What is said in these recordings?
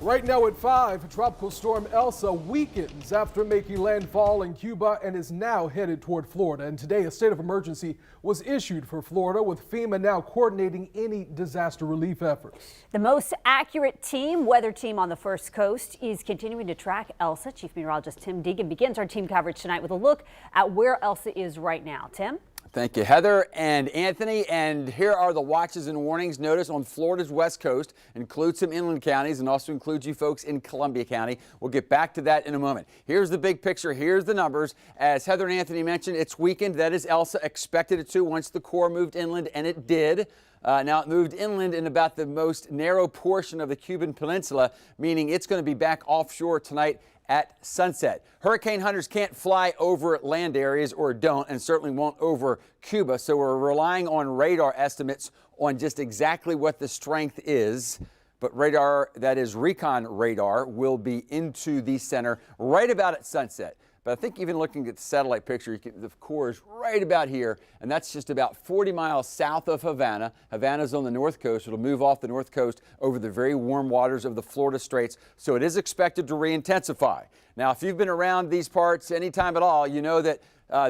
Right now at 5, Tropical Storm Elsa weakens after making landfall in Cuba and is now headed toward Florida. And today, a state of emergency was issued for Florida, with FEMA now coordinating any disaster relief efforts. The most accurate weather team on the First Coast, is continuing to track Elsa. Chief Meteorologist Tim Deegan begins our team coverage tonight with a look at where Elsa is right now. Tim? Thank you, Heather and Anthony. And here are the watches and warnings. Notice on Florida's west coast, includes some inland counties and also includes you folks in Columbia County. We'll get back to that in a moment. Here's the big picture. Here's the numbers. As Heather and Anthony mentioned, it's weakened. That is Elsa expected it to once the core moved inland, and it did. Now it moved inland in about the most narrow portion of the Cuban peninsula, meaning it's going to be back offshore tonight at sunset. Hurricane hunters can't fly over land areas, or don't, and certainly won't over Cuba, so we're relying on radar estimates on just exactly what the strength is. But radar, that is recon radar, will be into the center right about at sunset. But I think even looking at the satellite picture, the core is right about here, and that's just about 40 miles south of Havana. Havana's on the north coast. It'll move off the north coast over the very warm waters of the Florida Straits, so it is expected to reintensify. Now, if you've been around these parts any time at all, you know that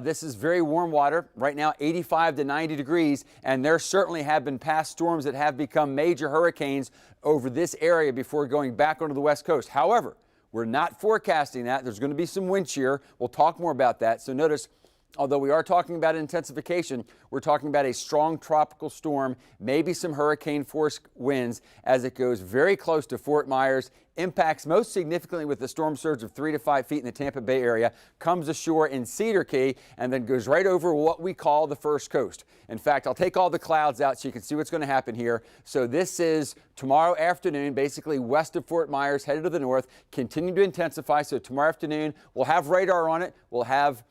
this is very warm water. Right now, 85 to 90 degrees, and there certainly have been past storms that have become major hurricanes over this area before going back onto the west coast. However, we're not forecasting that. There's going to be some wind shear. We'll talk more about that. So notice, although we are talking about intensification, we're talking about a strong tropical storm, maybe some hurricane force winds as it goes very close to Fort Myers, impacts most significantly with the storm surge of 3 to 5 feet in the Tampa Bay area, comes ashore in Cedar Key, and then goes right over what we call the First Coast. In fact, I'll take all the clouds out so you can see what's going to happen here. So this is tomorrow afternoon, basically west of Fort Myers, headed to the north, continue to intensify. So tomorrow afternoon, we'll have radar on it. We'll have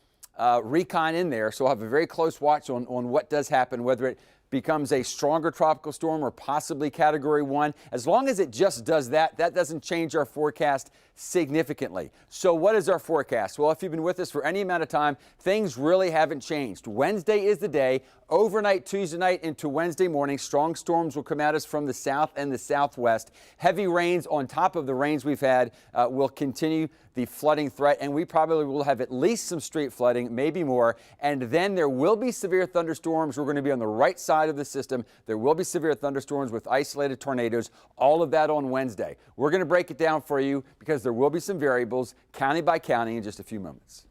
recon in there, so we'll have a very close watch on what does happen, whether it becomes a stronger tropical storm or possibly Category 1. As long as it just does that, that doesn't change our forecast significantly. So what is our forecast? Well, if you've been with us for any amount of time, things really haven't changed. Wednesday is the day. Overnight Tuesday night into Wednesday morning, strong storms will come at us from the south and the southwest. Heavy rains on top of the rains we've had will continue the flooding threat, and we probably will have at least some street flooding, maybe more. And then there will be severe thunderstorms. We're going to be on the right side of the system. There will be severe thunderstorms with isolated tornadoes, all of that on Wednesday. We're going to break it down for you because there will be some variables county by county in just a few moments.